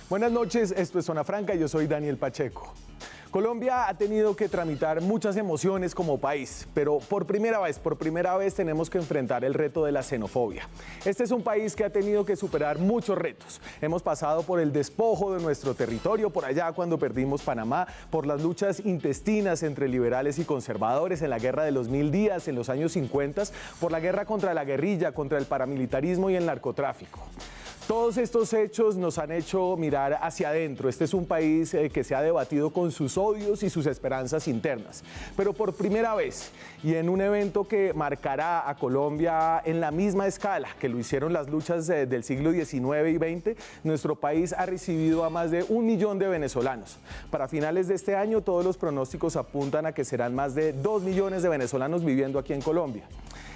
Buenas noches, esto es Zona Franca, yo soy Daniel Pacheco. Colombia ha tenido que tramitar muchas emociones como país, pero por primera vez tenemos que enfrentar el reto de la xenofobia. Este es un país que ha tenido que superar muchos retos. Hemos pasado por el despojo de nuestro territorio, por allá cuando perdimos Panamá, por las luchas intestinas entre liberales y conservadores en la Guerra de los 1000 días en los años 50, por la guerra contra la guerrilla, contra el paramilitarismo y el narcotráfico. Todos estos hechos nos han hecho mirar hacia adentro. Este es un país que se ha debatido con sus odios y sus esperanzas internas. Pero por primera vez, y en un evento que marcará a Colombia en la misma escala que lo hicieron las luchas del siglo XIX y XX, nuestro país ha recibido a más de 1 millón de venezolanos. Para finales de este año, todos los pronósticos apuntan a que serán más de 2 millones de venezolanos viviendo aquí en Colombia.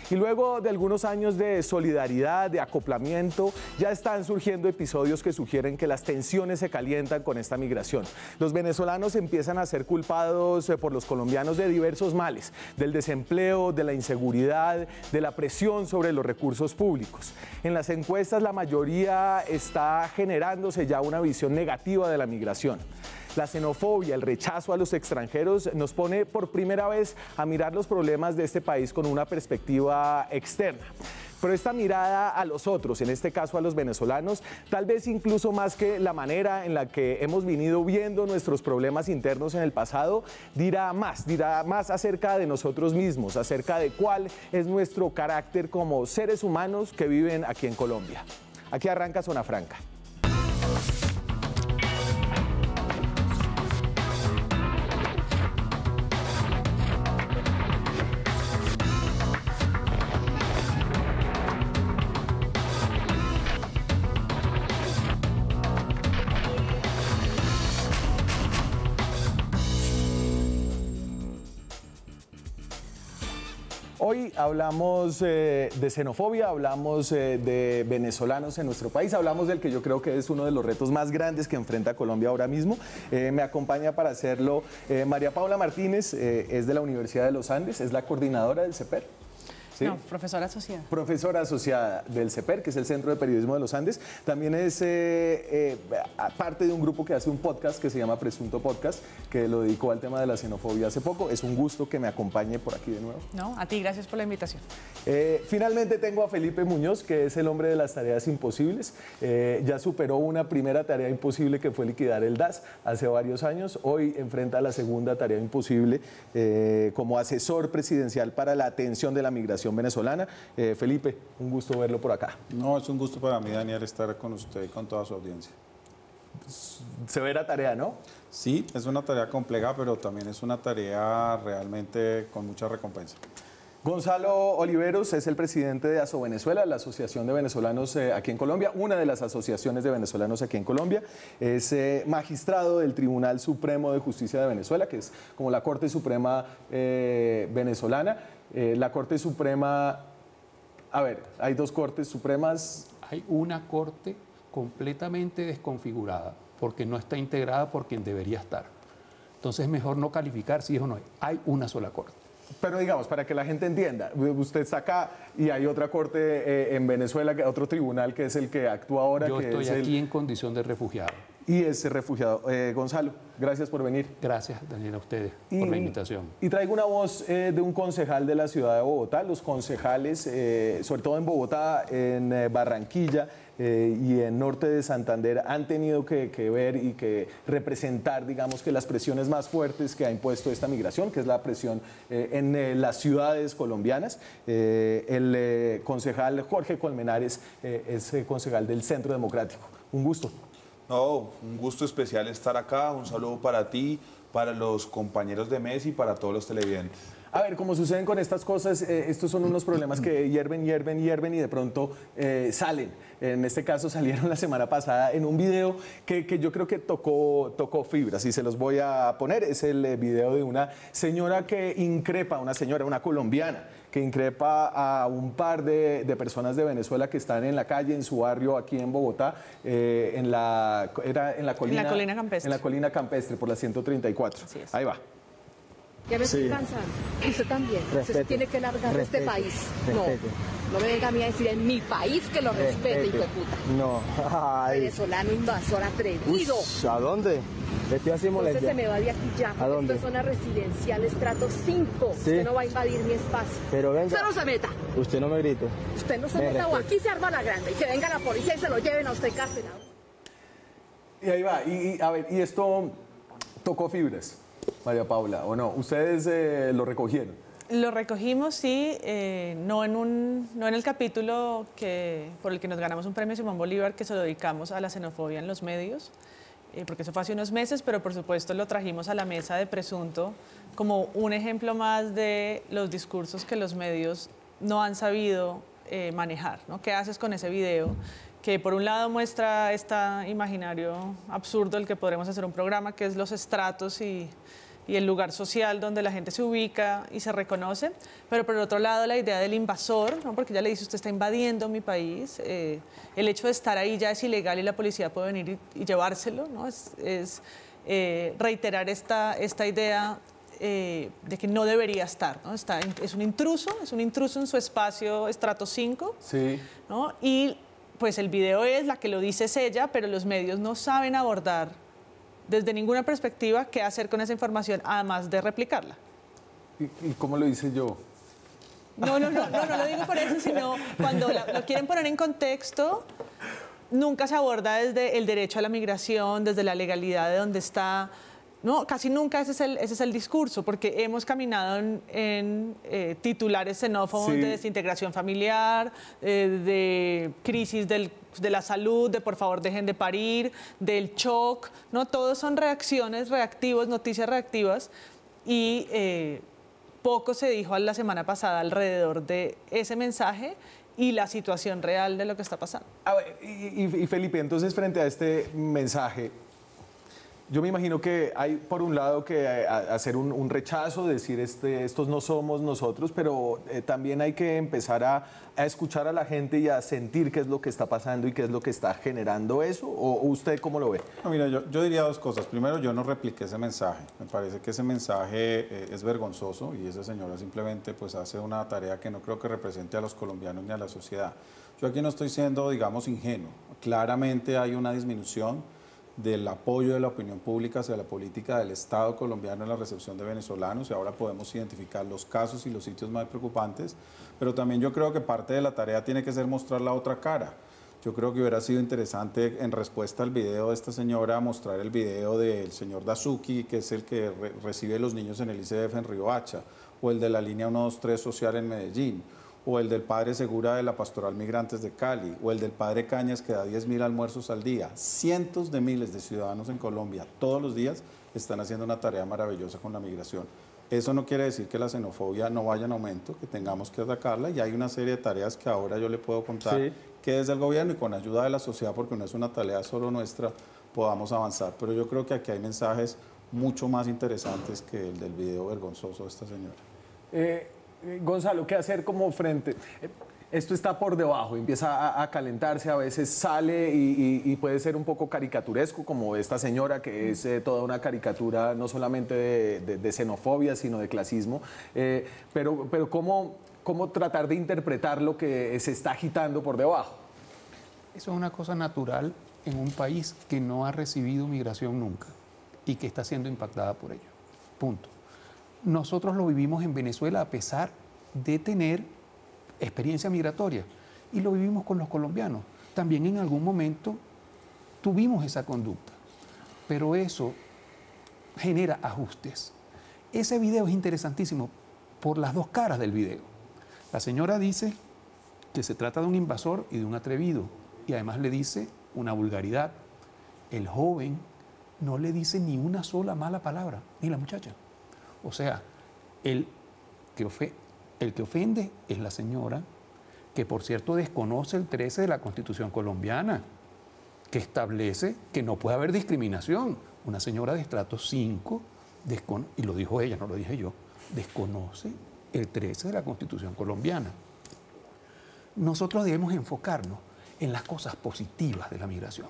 Y luego de algunos años de solidaridad, de acoplamiento, ya están surgiendo episodios que sugieren que las tensiones se calientan con esta migración. Los venezolanos empiezan a ser culpados por los colombianos de diversos males, del desempleo, de la inseguridad, de la presión sobre los recursos públicos. En las encuestas la mayoría está generándose ya una visión negativa de la migración. La xenofobia, el rechazo a los extranjeros nos pone por primera vez a mirar los problemas de este país con una perspectiva externa. Pero esta mirada a los otros, en este caso a los venezolanos, tal vez incluso más que la manera en la que hemos venido viendo nuestros problemas internos en el pasado, dirá más acerca de nosotros mismos, acerca de cuál es nuestro carácter como seres humanos que viven aquí en Colombia. Aquí arranca Zona Franca. Hoy hablamos de xenofobia, hablamos de venezolanos en nuestro país, hablamos del que yo creo que es uno de los retos más grandes que enfrenta Colombia ahora mismo. Me acompaña para hacerlo María Paula Martínez, es de la Universidad de los Andes, es la coordinadora del CEPER. ¿Sí? No, profesora asociada. Profesora asociada del CEPER, que es el Centro de Periodismo de los Andes. También es parte de un grupo que hace un podcast que se llama Presunto Podcast, que lo dedicó al tema de la xenofobia hace poco. Es un gusto que me acompañe por aquí de nuevo. No, a ti, gracias por la invitación. Finalmente tengo a Felipe Muñoz, que es el hombre de las tareas imposibles. Ya superó una primera tarea imposible que fue liquidar el DAS hace varios años. Hoy enfrenta la segunda tarea imposible como asesor presidencial para la atención de la migración venezolana. Felipe, un gusto verlo por acá. No, es un gusto para mí, Daniel, estar con usted y con toda su audiencia. Severa tarea, ¿no? Sí, es una tarea compleja, pero también es una tarea realmente con mucha recompensa. Gonzalo Oliveros es el presidente de ASOVenezuela, la Asociación de Venezolanos aquí en Colombia, una de las asociaciones de venezolanos aquí en Colombia. Es magistrado del Tribunal Supremo de Justicia de Venezuela, que es como la Corte Suprema venezolana. La Corte Suprema, a ver, hay dos Cortes Supremas. Hay una Corte completamente desconfigurada, porque no está integrada por quien debería estar. Entonces es mejor no calificar si es o no hay una sola Corte. Pero digamos, para que la gente entienda, usted está acá y hay otra corte en Venezuela, otro tribunal que es el que actúa ahora. Yo estoy aquí en condición de refugiado. Y es refugiado. Gonzalo, gracias por venir. Gracias, Daniel, a ustedes por la invitación. Y traigo una voz de un concejal de la ciudad de Bogotá. Los concejales, sobre todo en Bogotá, en Barranquilla y en norte de Santander, han tenido que ver y que representar, digamos, que las presiones más fuertes que ha impuesto esta migración, que es la presión en las ciudades colombianas. El concejal Jorge Colmenares es concejal del Centro Democrático. Un gusto. No, un gusto especial estar acá. Un saludo para ti, para los compañeros de Messi y para todos los televidentes. A ver, como suceden con estas cosas, estos son unos problemas que hierven y de pronto salen. En este caso salieron la semana pasada en un video que yo creo que tocó fibras y se los voy a poner. Es el video de una señora que increpa, una colombiana, que increpa a un par de personas de Venezuela que están en la calle, en su barrio aquí en Bogotá, en la colina campestre. En la colina campestre, por la 134. Ahí va. Ya me estoy cansando. Usted también. Usted tiene que largar de este país. No. No me venga a mí a decir en mi país que lo respete, hijo de puta. No. Ay. Venezolano invasor atrevido. Ush, ¿a dónde? Le estoy haciendo Entonces molestia. se me va de aquí ya. ¿A dónde? Esto es zona residencial, estrato 5. Sí. Usted no va a invadir mi espacio. Pero venga. Usted no se meta. Usted no me grite. Usted no se Me meta o respete. aquí se arma la grande. Y que venga la policía y se lo lleven a usted encarcelado. Y ahí va. A ver, y esto tocó fibras, María Paula, ¿o no? ¿Ustedes lo recogieron? Lo recogimos, sí, no en el capítulo por el que nos ganamos un premio Simón Bolívar, que se lo dedicamos a la xenofobia en los medios, porque eso fue hace unos meses, pero por supuesto lo trajimos a la mesa de Presunto como un ejemplo más de los discursos que los medios no han sabido manejar, ¿no? ¿Qué haces con ese video? Que por un lado muestra este imaginario absurdo del que podremos hacer un programa, que es los estratos y el lugar social donde la gente se ubica y se reconoce, pero por el otro lado la idea del invasor, ¿no? Porque ya le dice, usted está invadiendo mi país, el hecho de estar ahí ya es ilegal y la policía puede venir y llevárselo, ¿no? Es reiterar esta idea de que no debería estar, ¿no? Es un intruso en su espacio estrato 5, Sí. ¿no? Y pues el video es la que lo dice es ella, pero los medios no saben abordar desde ninguna perspectiva qué hacer con esa información, además de replicarla. ¿Y cómo lo hice yo? No lo digo por eso, sino cuando lo quieren poner en contexto, nunca se aborda desde el derecho a la migración, desde la legalidad de donde está. No, casi nunca ese es el discurso, porque hemos caminado en titulares xenófobos Sí. de desintegración familiar, de crisis de la salud, de por favor dejen de parir, del shock, ¿no? Todos son reacciones, reactivos, noticias reactivas, y poco se dijo la semana pasada alrededor de ese mensaje y la situación real de lo que está pasando. A ver, y Felipe, entonces frente a este mensaje, yo me imagino que hay, por un lado, que hacer un rechazo, decir estos no somos nosotros, pero también hay que empezar a escuchar a la gente y a sentir qué es lo que está pasando y qué es lo que está generando eso. ¿O usted cómo lo ve? No, mira, yo diría dos cosas. Primero, yo no repliqué ese mensaje. Me parece que ese mensaje es vergonzoso y esa señora simplemente pues hace una tarea que no creo que represente a los colombianos ni a la sociedad. Yo aquí no estoy siendo, digamos, ingenuo. Claramente hay una disminución del apoyo de la opinión pública hacia la política del Estado colombiano en la recepción de venezolanos y ahora podemos identificar los casos y los sitios más preocupantes, pero también yo creo que parte de la tarea tiene que ser mostrar la otra cara. Yo creo que hubiera sido interesante en respuesta al video de esta señora mostrar el video del señor Dazuki, que es el que recibe los niños en el ICF en Riohacha, o el de la línea 123 social en Medellín, o el del padre Segura de la Pastoral Migrantes de Cali, o el del padre Cañas que da 10.000 almuerzos al día. Cientos de miles de ciudadanos en Colombia todos los días están haciendo una tarea maravillosa con la migración. Eso no quiere decir que la xenofobia no vaya en aumento, que tengamos que atacarla, y hay una serie de tareas que ahora yo le puedo contar Sí. que desde el gobierno y con ayuda de la sociedad, porque no es una tarea solo nuestra, podamos avanzar. Pero yo creo que aquí hay mensajes mucho más interesantes que el del video vergonzoso de esta señora. Gonzalo, ¿qué hacer como frente? Esto está por debajo, empieza a calentarse, a veces sale y puede ser un poco caricaturesco, como esta señora que es toda una caricatura no solamente de xenofobia, sino de clasismo. Pero ¿cómo tratar de interpretar lo que se está agitando por debajo? Eso es una cosa natural en un país que no ha recibido migración nunca y que está siendo impactada por ello. Punto. Nosotros lo vivimos en Venezuela a pesar de tener experiencia migratoria y lo vivimos con los colombianos. También en algún momento tuvimos esa conducta, pero eso genera ajustes. Ese video es interesantísimo por las dos caras del video. La señora dice que se trata de un invasor y de un atrevido y además le dice una vulgaridad. El joven no le dice ni una sola mala palabra, ni la muchacha. O sea, el que ofende es la señora, que por cierto desconoce el 13 de la Constitución colombiana, que establece que no puede haber discriminación. Una señora de estrato 5, y lo dijo ella, no lo dije yo, desconoce el 13 de la Constitución colombiana. Nosotros debemos enfocarnos en las cosas positivas de la migración.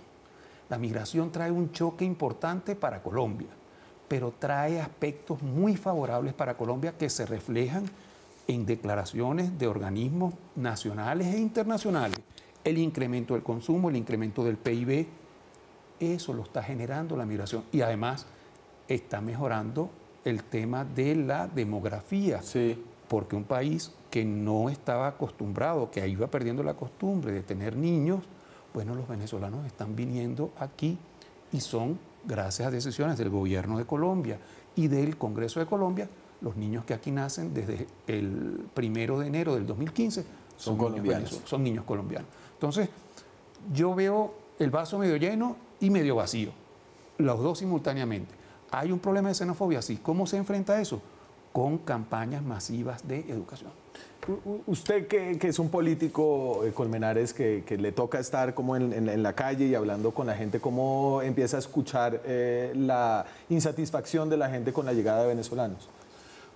La migración trae un choque importante para Colombia, pero trae aspectos muy favorables para Colombia que se reflejan en declaraciones de organismos nacionales e internacionales, el incremento del consumo, el incremento del PIB, eso lo está generando la migración y además está mejorando el tema de la demografía, Sí. porque un país que no estaba acostumbrado, que iba perdiendo la costumbre de tener niños, bueno, los venezolanos están viniendo aquí y son, gracias a decisiones del gobierno de Colombia y del Congreso de Colombia, los niños que aquí nacen desde el 1 de enero del 2015 Son niños colombianos. son niños colombianos. Entonces, yo veo el vaso medio lleno y medio vacío, los dos simultáneamente. ¿Hay un problema de xenofobia? Sí. ¿Cómo se enfrenta a eso? Con campañas masivas de educación. Usted que es un político, Colmenares, que le toca estar como en la calle y hablando con la gente, ¿cómo empieza a escuchar la insatisfacción de la gente con la llegada de venezolanos?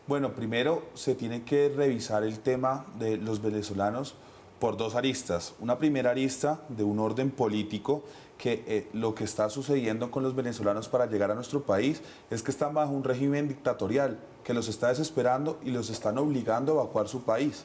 Bueno, primero se tiene que revisar el tema de los venezolanos por dos aristas. Una primera arista de un orden político, que lo que está sucediendo con los venezolanos para llegar a nuestro país es que están bajo un régimen dictatorial que los está desesperando y los están obligando a evacuar su país.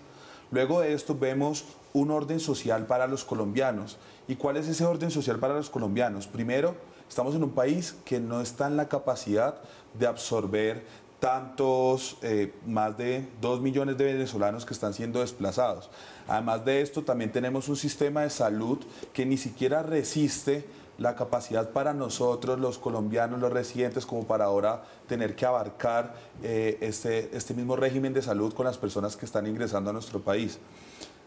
Luego de esto vemos un orden social para los colombianos. ¿Y cuál es ese orden social para los colombianos? Primero, estamos en un país que no está en la capacidad de absorber tantos, más de 2 millones de venezolanos que están siendo desplazados. Además de esto, también tenemos un sistema de salud que ni siquiera resiste la capacidad para nosotros, los colombianos, los residentes, como para ahora tener que abarcar este mismo régimen de salud con las personas que están ingresando a nuestro país.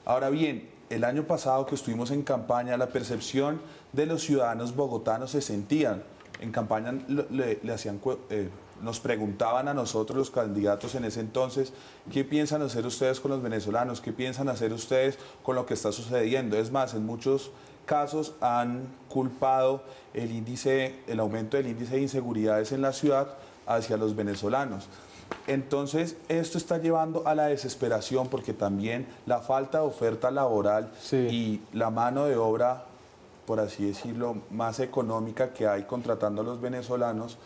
Ahora bien, el año pasado que estuvimos en campaña, la percepción de los ciudadanos bogotanos se sentían. En campaña nos preguntaban a nosotros los candidatos en ese entonces, ¿qué piensan hacer ustedes con los venezolanos? ¿Qué piensan hacer ustedes con lo que está sucediendo? Es más, en muchos casos han culpado el aumento del índice de inseguridades en la ciudad hacia los venezolanos. Entonces, esto está llevando a la desesperación porque también la falta de oferta laboral y la mano de obra, por así decirlo, más económica que hay contratando a los venezolanos,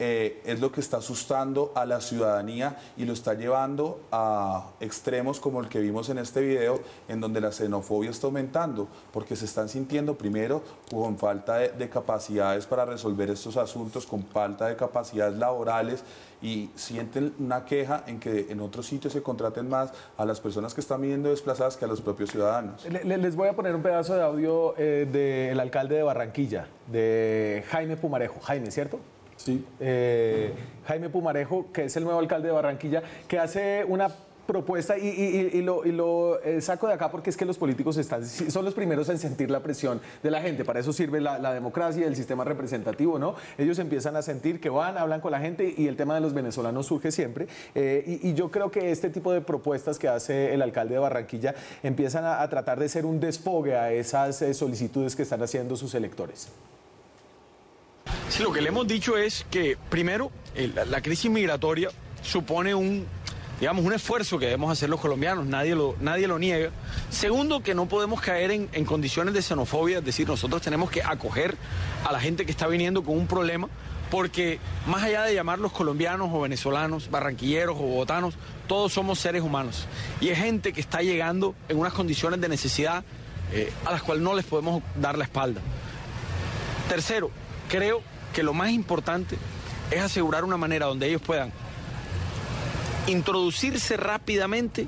es lo que está asustando a la ciudadanía y lo está llevando a extremos como el que vimos en este video, en donde la xenofobia está aumentando, porque se están sintiendo primero con falta de capacidades para resolver estos asuntos, con falta de capacidades laborales, y sienten una queja en que en otros sitios se contraten más a las personas que están viviendo desplazadas que a los propios ciudadanos. Les voy a poner un pedazo de audio del alcalde de Barranquilla, de Jaime Pumarejo. Jaime, ¿cierto? Sí. Jaime Pumarejo, que es el nuevo alcalde de Barranquilla, que hace una propuesta y lo saco de acá porque es que los políticos son los primeros en sentir la presión de la gente. Para eso sirve la democracia y el sistema representativo, ¿no? Ellos empiezan a sentir que hablan con la gente y el tema de los venezolanos surge siempre. Y yo creo que este tipo de propuestas que hace el alcalde de Barranquilla empiezan a tratar de ser un desfogue a esas solicitudes que están haciendo sus electores. Sí, lo que le hemos dicho es que, primero, la crisis migratoria supone un esfuerzo que debemos hacer los colombianos, nadie lo niega. Segundo, que no podemos caer en condiciones de xenofobia, es decir, nosotros tenemos que acoger a la gente que está viniendo con un problema, porque más allá de llamarlos colombianos o venezolanos, barranquilleros o bogotanos, todos somos seres humanos. Y es gente que está llegando en unas condiciones de necesidad a las cuales no les podemos dar la espalda. Tercero, creo que lo más importante es asegurar una manera donde ellos puedan introducirse rápidamente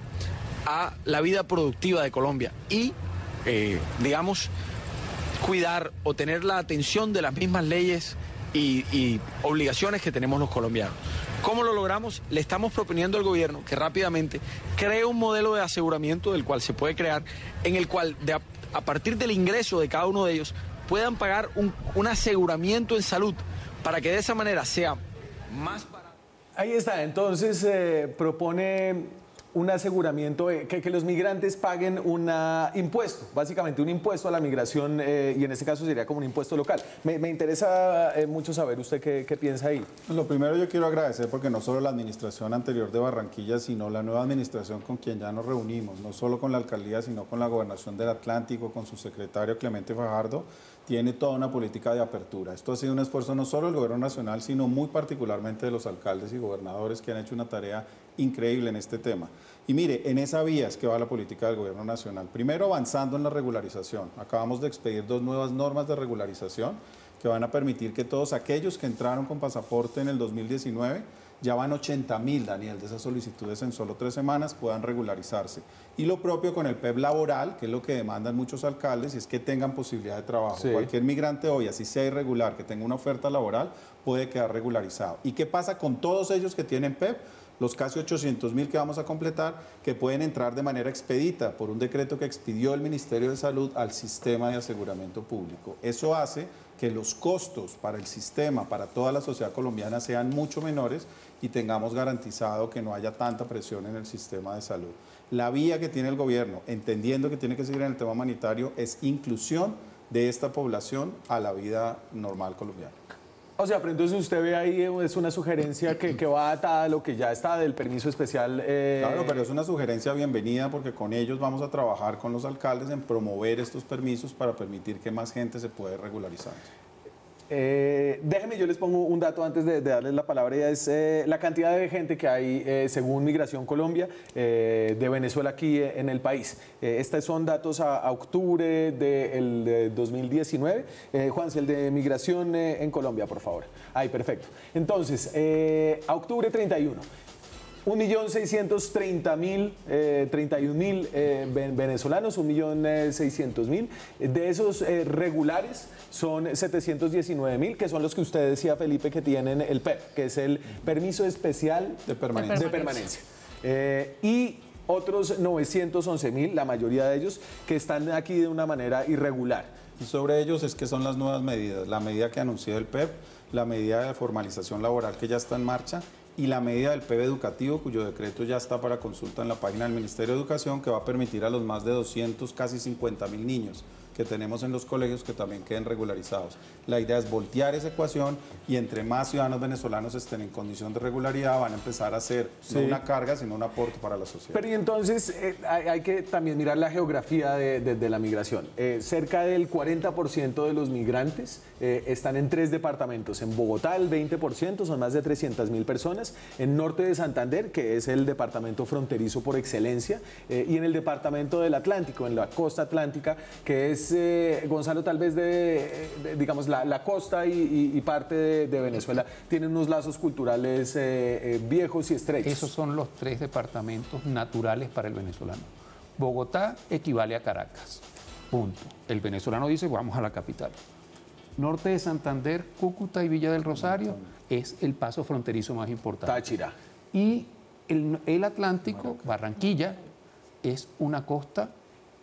a la vida productiva de Colombia y, cuidar o tener la atención de las mismas leyes y obligaciones que tenemos los colombianos. ¿Cómo lo logramos? Le estamos proponiendo al gobierno que rápidamente cree un modelo de aseguramiento del cual se puede crear, en el cual a partir del ingreso de cada uno de ellos puedan pagar un aseguramiento en salud para que de esa manera sea más barato. Ahí está, entonces propone un aseguramiento, que los migrantes paguen un impuesto, básicamente un impuesto a la migración, y en este caso sería como un impuesto local. Me interesa mucho saber usted qué piensa ahí. Lo primero yo quiero agradecer porque no solo la administración anterior de Barranquilla, sino la nueva administración con quien ya nos reunimos, no solo con la alcaldía, sino con la gobernación del Atlántico, con su secretario Clemente Fajardo, tiene toda una política de apertura. Esto ha sido un esfuerzo no solo del gobierno nacional, sino muy particularmente de los alcaldes y gobernadores que han hecho una tarea increíble en este tema. Y mire, en esa vía es que va la política del gobierno nacional. Primero, avanzando en la regularización. Acabamos de expedir 2 nuevas normas de regularización que van a permitir que todos aquellos que entraron con pasaporte en el 2019, ya van 80.000, Daniel, de esas solicitudes en solo 3 semanas, puedan regularizarse. Y lo propio con el PEP laboral, que es lo que demandan muchos alcaldes, y es que tengan posibilidad de trabajo. Sí. Cualquier migrante hoy, así sea irregular, que tenga una oferta laboral, puede quedar regularizado. ¿Y qué pasa con todos ellos que tienen PEP? Los casi 800.000 que vamos a completar, que pueden entrar de manera expedita por un decreto que expidió el Ministerio de Salud al sistema de aseguramiento público. Eso hace que los costos para el sistema, para toda la sociedad colombiana, sean mucho menores y tengamos garantizado que no haya tanta presión en el sistema de salud. La vía que tiene el gobierno, entendiendo que tiene que seguir en el tema humanitario, es inclusión de esta población a la vida normal colombiana. O sea, pero entonces usted ve ahí, es una sugerencia que va atada a lo que ya está del permiso especial. Claro, pero es una sugerencia bienvenida porque con ellos vamos a trabajar con los alcaldes en promover estos permisos para permitir que más gente se pueda regularizar. Déjenme, yo les pongo un dato antes de darles la palabra, y es la cantidad de gente que hay, según Migración Colombia, de Venezuela aquí en el país. Estos son datos a octubre de 2019. Juan, el de Migración en Colombia, por favor. Ahí, perfecto. Entonces, a octubre 31. 1.630.000, 31.000 venezolanos, 1.600.000. De esos regulares son 719.000, que son los que usted decía, Felipe, que tienen el PEP, que es el Permiso Especial de Permanencia. De permanencia. Y otros 911.000, la mayoría de ellos, que están aquí de una manera irregular. Y sobre ellos es que son las nuevas medidas, la medida que anunció el PEP, la medida de formalización laboral que ya está en marcha, y la medida del PEP educativo, cuyo decreto ya está para consulta en la página del Ministerio de Educación, que va a permitir a los más de 200, casi 50.000 niños que tenemos en los colegios que también queden regularizados. La idea es voltear esa ecuación y entre más ciudadanos venezolanos estén en condición de regularidad van a empezar a ser no una carga, sino un aporte para la sociedad. Pero y entonces hay que también mirar la geografía de la migración. Cerca del 40% de los migrantes están en 3 departamentos. En Bogotá el 20%, son más de 300.000 personas. En Norte de Santander, que es el departamento fronterizo por excelencia, y en el departamento del Atlántico, en la costa atlántica, que es, Gonzalo, tal vez digamos, la costa y parte de Venezuela tienen unos lazos culturales viejos y estrechos. Esos son los 3 departamentos naturales para el venezolano. Bogotá equivale a Caracas, punto. El venezolano dice, vamos a la capital. Norte de Santander, Cúcuta y Villa del Rosario es el paso fronterizo más importante. Táchira. Y el Atlántico, Barranquilla, es una costa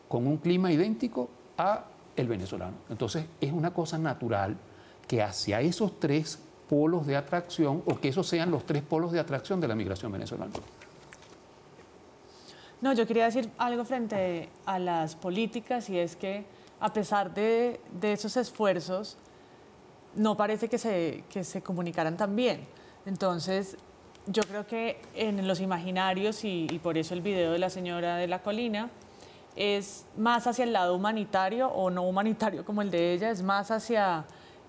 con un clima idéntico a el venezolano. Entonces, es una cosa natural que hacia esos 3 polos de atracción, o que esos sean los 3 polos de atracción de la migración venezolana. No, yo quería decir algo frente a las políticas, y es que a pesar de esos esfuerzos, no parece que se comunicaran tan bien. Entonces, yo creo que en los imaginarios, y por eso el video de la señora de la colina, es más hacia el lado humanitario o no humanitario como el de ella, es más hacia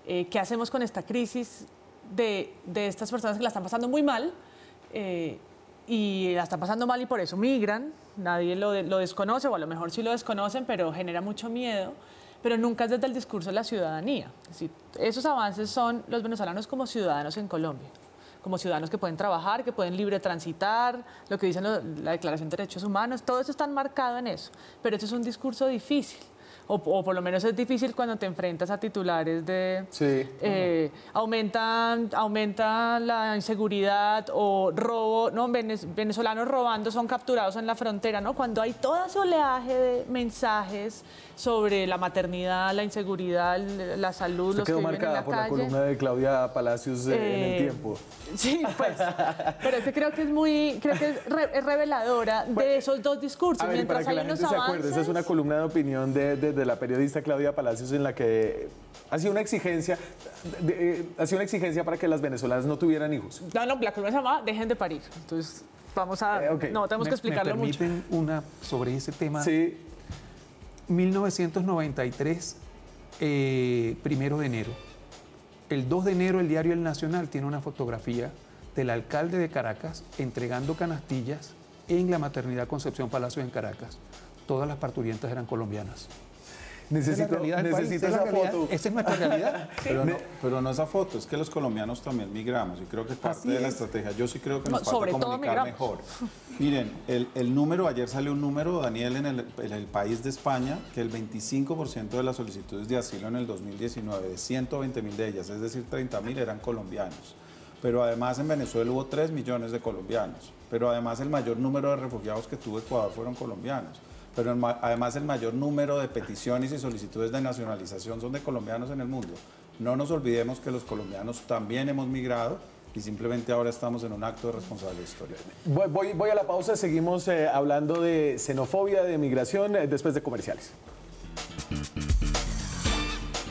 qué hacemos con esta crisis de estas personas que la están pasando muy mal, y la están pasando mal y por eso migran. Nadie lo desconoce, o a lo mejor sí lo desconocen, pero genera mucho miedo, pero nunca es desde el discurso de la ciudadanía. Es decir, esos avances son los venezolanos como ciudadanos en Colombia, como ciudadanos que pueden trabajar, que pueden libre transitar, lo que dice la Declaración de Derechos Humanos, todo eso está enmarcado en eso, pero eso es un discurso difícil. O por lo menos es difícil cuando te enfrentas a titulares de aumenta la inseguridad o robo, no, venezolanos robando son capturados en la frontera, ¿no? Cuando hay todo ese oleaje de mensajes sobre la maternidad, la inseguridad, la salud, los que viven en la calle. Quedó marcada por la columna de Claudia Palacios en El Tiempo. Sí, pues, pero es que creo que es reveladora de esos dos discursos. A ver, mientras para que hay la unos gente se avances, acuerde, esa es una columna de opinión de la periodista Claudia Palacios, en la que hacía una exigencia para que las venezolanas no tuvieran hijos. No, la columna se llama Dejen de parir. Entonces, vamos a... No, tenemos que explicarlo mucho. ¿Me permiten una sobre ese tema? Sí. 1993, 1 de enero. El 2 de enero el diario El Nacional tiene una fotografía del alcalde de Caracas entregando canastillas en la maternidad Concepción Palacios en Caracas. Todas las parturientas eran colombianas. Necesito esa foto. Esa es nuestra realidad. Pero no esa foto, es que los colombianos también migramos y creo que parte de la estrategia, yo sí creo que nos sobre falta todo comunicar migramos. mejor. Miren, el número, ayer salió un número, Daniel, en el país de España, que el 25% de las solicitudes de asilo en el 2019, de 120.000 de ellas, es decir, 30.000 eran colombianos. Pero además en Venezuela hubo 3 millones de colombianos. Pero además el mayor número de refugiados que tuvo Ecuador fueron colombianos. Pero además el mayor número de peticiones y solicitudes de nacionalización son de colombianos en el mundo. No nos olvidemos que los colombianos también hemos migrado y simplemente ahora estamos en un acto de responsabilidad histórica. Voy a la pausa, seguimos hablando de xenofobia, de migración, después de comerciales.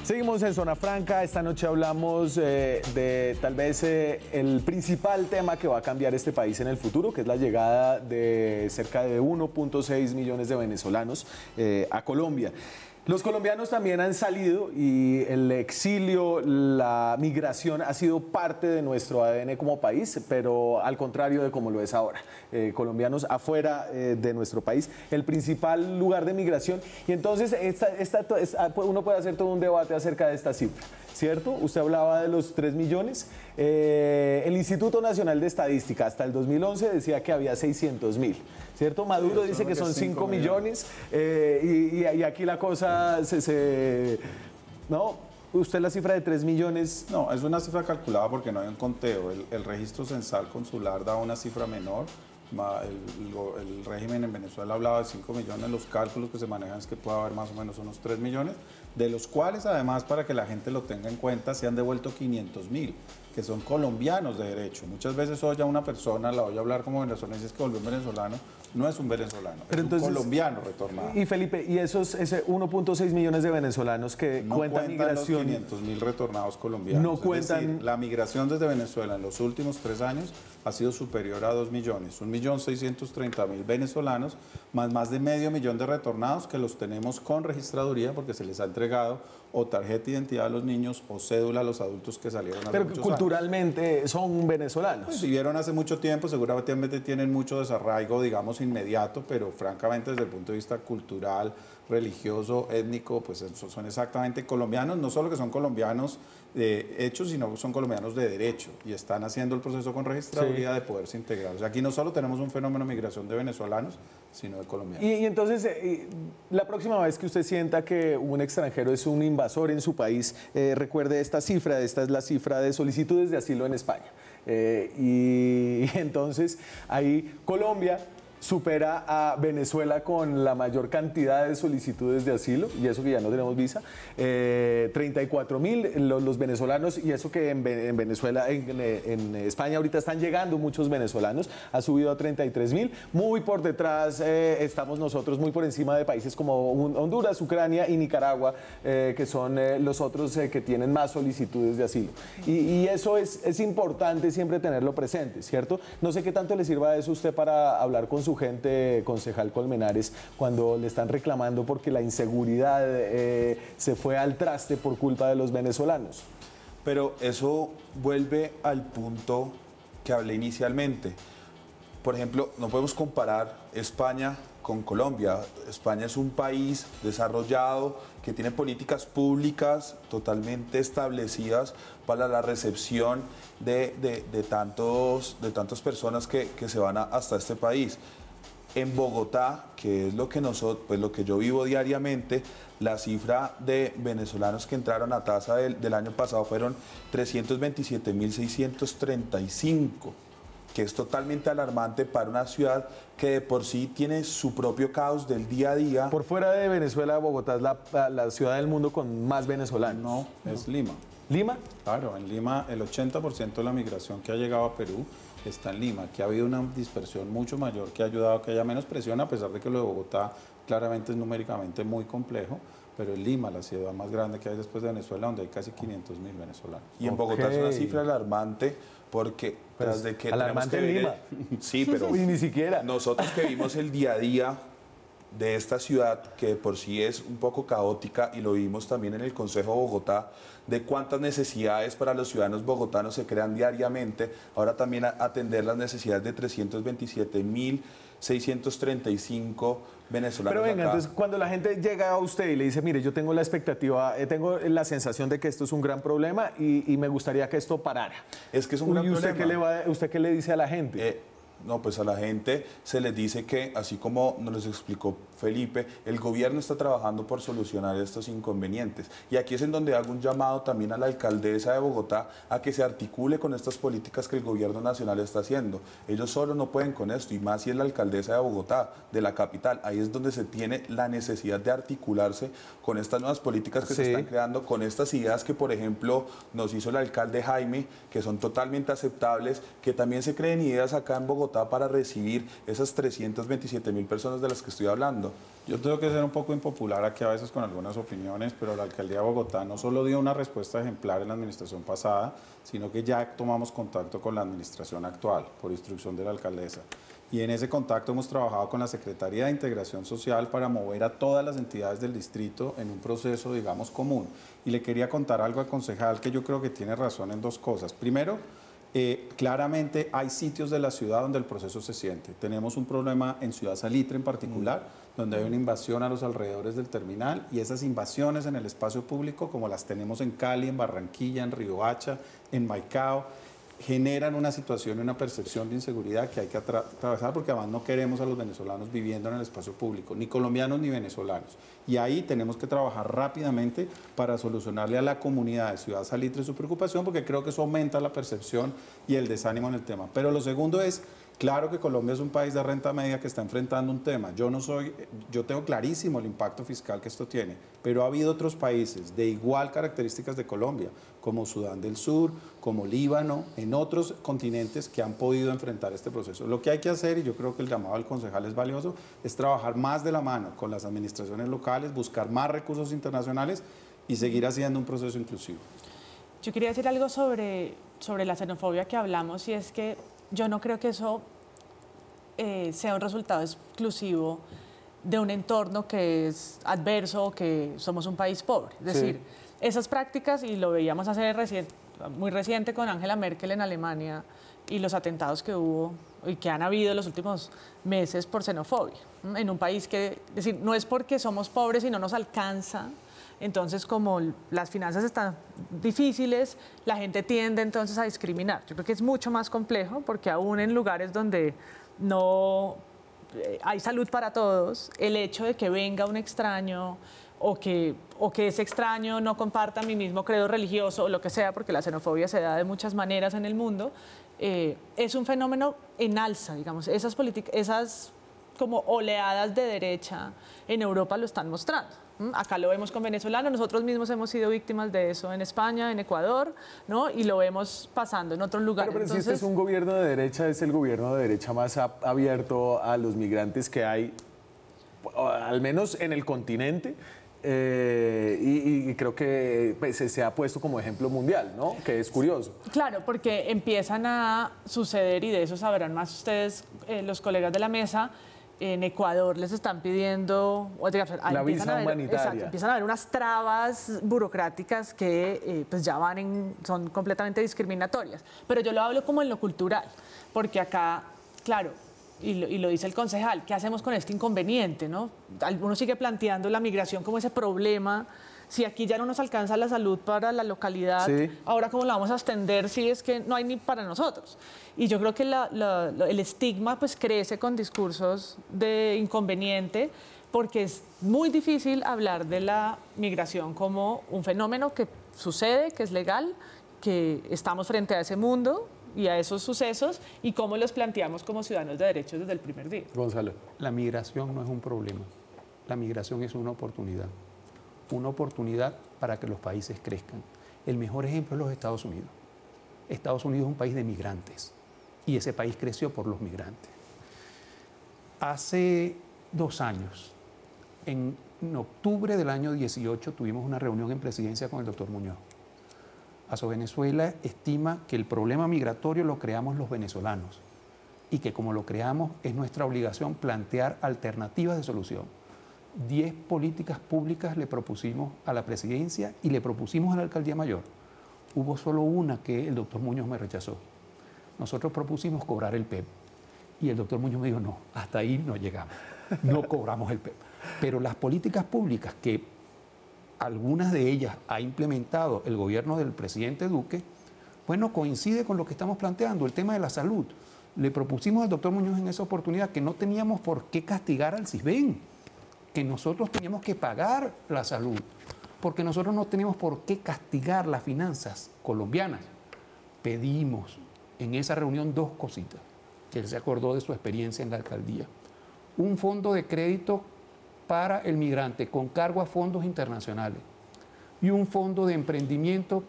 Seguimos en Zona Franca. Esta noche hablamos de tal vez el principal tema que va a cambiar este país en el futuro, que es la llegada de cerca de 1.6 millones de venezolanos a Colombia. Los colombianos también han salido y el exilio, la migración ha sido parte de nuestro ADN como país, pero al contrario de como lo es ahora. Colombianos afuera de nuestro país, el principal lugar de migración. Y entonces uno puede hacer todo un debate acerca de esta cifra, ¿cierto? Usted hablaba de los 3 millones. El Instituto Nacional de Estadística hasta el 2011 decía que había 600.000. ¿Cierto? Maduro dice que son 5 millones y aquí la cosa ¿no? ¿Usted la cifra de 3 millones? No, es una cifra calculada porque no hay un conteo. El registro censal consular da una cifra menor. El régimen en Venezuela hablaba de 5 millones. Los cálculos que se manejan es que puede haber más o menos unos 3 millones, de los cuales además, para que la gente lo tenga en cuenta, se han devuelto 500.000, que son colombianos de derecho. Muchas veces oye a una persona, la oye hablar como venezolano y dices que volvió un venezolano. No es un venezolano, es un colombiano retornado. Y Felipe, ¿y ese 1.6 millones de venezolanos que no cuentan migración? Los 500.000 retornados colombianos. No cuentan. Es decir, la migración desde Venezuela en los últimos 3 años ha sido superior a 2 millones. 1.630.000 venezolanos, más de medio millón de retornados que los tenemos con registraduría porque se les ha entregado o tarjeta de identidad a los niños o cédula a los adultos que salieron hace Pero muchos culturalmente años. son venezolanos. Pues vivieron hace mucho tiempo, seguramente tienen mucho desarraigo, digamos, inmediato, pero francamente desde el punto de vista cultural, religioso, étnico, pues son exactamente colombianos, no solo que son colombianos de hechos, sino que son colombianos de derecho y están haciendo el proceso con registraduría de poderse integrar. O sea, aquí no solo tenemos un fenómeno de migración de venezolanos, sino de colombianos. Y entonces, la próxima vez que usted sienta que un extranjero es un invasor en su país, recuerde esta cifra, esta es la cifra de solicitudes de asilo en España. Y entonces, ahí Colombia supera a Venezuela con la mayor cantidad de solicitudes de asilo, y eso que ya no tenemos visa, 34.000 los venezolanos, y eso que en Venezuela, en España ahorita están llegando muchos venezolanos, ha subido a 33.000, muy por detrás estamos nosotros, muy por encima de países como Honduras, Ucrania y Nicaragua, que son los otros que tienen más solicitudes de asilo. Y eso es importante siempre tenerlo presente, ¿cierto? No sé qué tanto le sirva eso a usted para hablar con su gente, concejal Colmenares, cuando le están reclamando porque la inseguridad se fue al traste por culpa de los venezolanos. Pero eso vuelve al punto que hablé inicialmente. Por ejemplo, no podemos comparar España con Colombia. España es un país desarrollado que tiene políticas públicas totalmente establecidas para la recepción de tantas personas que se van hasta este país. En Bogotá, que es lo que lo que yo vivo diariamente, la cifra de venezolanos que entraron a tasa del año pasado fueron 327.635, que es totalmente alarmante para una ciudad que de por sí tiene su propio caos del día a día. Por fuera de Venezuela, Bogotá es la ciudad del mundo con más venezolanos. No, es Lima. ¿Lima? Claro, en Lima el 80% de la migración que ha llegado a Perú está en Lima, que ha habido una dispersión mucho mayor que ha ayudado a que haya menos presión, a pesar de que lo de Bogotá claramente es numéricamente muy complejo, pero en Lima, la ciudad más grande que hay después de Venezuela, donde hay casi 500.000 venezolanos. Y en Bogotá es una cifra alarmante porque tras de que alarmante tenemos que en Lima. Sí, pero y ni siquiera. Nosotros que vimos el día a día de esta ciudad, que de por sí es un poco caótica, y lo vimos también en el Consejo de Bogotá, de cuántas necesidades para los ciudadanos bogotanos se crean diariamente, ahora también atender las necesidades de 327.635 venezolanos. Pero venga, acá. entonces cuando la gente llega a usted y le dice, mire, yo tengo la expectativa, tengo la sensación de que esto es un gran problema y me gustaría que esto parara. Es que es un gran ¿usted problema. ¿Usted qué le dice a la gente? No, pues a la gente se les dice que, así como nos explicó Felipe, el gobierno está trabajando por solucionar estos inconvenientes. Y aquí es en donde hago un llamado también a la alcaldesa de Bogotá a que se articule con estas políticas que el gobierno nacional está haciendo. Ellos solos no pueden con esto, y más si es la alcaldesa de Bogotá, de la capital. Ahí es donde se tiene la necesidad de articularse con estas nuevas políticas que se están creando, con estas ideas que, por ejemplo, nos hizo el alcalde Jaime, que son totalmente aceptables, que también se creen ideas acá en Bogotá para recibir esas 327.000 personas de las que estoy hablando. Yo tengo que ser un poco impopular aquí a veces con algunas opiniones, pero la alcaldía de Bogotá no solo dio una respuesta ejemplar en la administración pasada, sino que ya tomamos contacto con la administración actual, por instrucción de la alcaldesa. Y en ese contacto hemos trabajado con la Secretaría de Integración Social para mover a todas las entidades del distrito en un proceso, digamos, común. Y le quería contar algo al concejal que yo creo que tiene razón en dos cosas. Primero, claramente hay sitios de la ciudad donde el proceso se siente. Tenemos un problema en Ciudad Salitre en particular, donde hay una invasión a los alrededores del terminal, y esas invasiones en el espacio público, como las tenemos en Cali, en Barranquilla, en Riohacha, en Maicao, generan una situación y una percepción de inseguridad que hay que atravesar, porque además no queremos a los venezolanos viviendo en el espacio público, ni colombianos ni venezolanos. Y ahí tenemos que trabajar rápidamente para solucionarle a la comunidad de Ciudad Salitre su preocupación, porque creo que eso aumenta la percepción y el desánimo en el tema. Pero lo segundo es, claro que Colombia es un país de renta media que está enfrentando un tema. Yo tengo clarísimo el impacto fiscal que esto tiene, pero ha habido otros países de igual características de Colombia, como Sudán del Sur, como Líbano, en otros continentes que han podido enfrentar este proceso. Lo que hay que hacer, y yo creo que el llamado al concejal es valioso, es trabajar más de la mano con las administraciones locales, buscar más recursos internacionales y seguir haciendo un proceso inclusivo. Yo quería decir algo sobre la xenofobia que hablamos, y es que yo no creo que eso sea un resultado exclusivo de un entorno que es adverso o que somos un país pobre. Es decir, esas prácticas, y lo veíamos muy reciente con Angela Merkel en Alemania, y los atentados que hubo y que han habido en los últimos meses por xenofobia. En un país que, es decir, no es porque somos pobres y no nos alcanza. Entonces, como las finanzas están difíciles, la gente tiende entonces a discriminar. Yo creo que es mucho más complejo, porque aún en lugares donde no hay salud para todos, el hecho de que venga un extraño o que ese extraño no comparta mi mismo credo religioso o lo que sea, porque la xenofobia se da de muchas maneras en el mundo, es un fenómeno en alza, digamos. Esas como oleadas de derecha en Europa lo están mostrando. Acá lo vemos con venezolanos, nosotros mismos hemos sido víctimas de eso en España, en Ecuador, ¿no? Y lo vemos pasando en otros lugares. Pero si este es un gobierno de derecha, es el gobierno de derecha más abierto a los migrantes que hay, al menos en el continente. Y creo que pues, se ha puesto como ejemplo mundial, ¿no? Que es curioso. Claro, porque empiezan a suceder, y de eso sabrán más ustedes, los colegas de la mesa. En Ecuador les están pidiendo la visa humanitaria. Exacto, empiezan a haber unas trabas burocráticas que pues ya son completamente discriminatorias. Pero yo lo hablo como en lo cultural, porque acá, claro, y lo dice el concejal, ¿qué hacemos con este inconveniente, no? Uno sigue planteando la migración como ese problema. Si aquí ya no nos alcanza la salud para la localidad, ahora cómo la vamos a extender si es que no hay ni para nosotros. Y yo creo que el estigma pues crece con discursos de inconveniente, porque es muy difícil hablar de la migración como un fenómeno que sucede, que es legal, que estamos frente a ese mundo y a esos sucesos, y cómo los planteamos como ciudadanos de derechos desde el primer día. Gonzalo. La migración no es un problema, la migración es una oportunidad para que los países crezcan. El mejor ejemplo es los Estados Unidos. Estados Unidos es un país de migrantes, y ese país creció por los migrantes. Hace 2 años, en octubre del año 18, tuvimos una reunión en presidencia con el doctor Muñoz. Venezuela estima que el problema migratorio lo creamos los venezolanos, y que como lo creamos es nuestra obligación plantear alternativas de solución. 10 políticas públicas le propusimos a la presidencia y le propusimos a la alcaldía mayor. Hubo solo una que el doctor Muñoz me rechazó. Nosotros propusimos cobrar el PEP y el doctor Muñoz me dijo, no, hasta ahí no llegamos, no cobramos el PEP. Pero las políticas públicas que algunas de ellas ha implementado el gobierno del presidente Duque, bueno, coincide con lo que estamos planteando, el tema de la salud. Le propusimos al doctor Muñoz en esa oportunidad que no teníamos por qué castigar al CISBEN, que nosotros teníamos que pagar la salud, porque nosotros no tenemos por qué castigar las finanzas colombianas. Pedimos en esa reunión 2 cositas, que él se acordó de su experiencia en la alcaldía. Un fondo de crédito para el migrante con cargo a fondos internacionales y un fondo de emprendimiento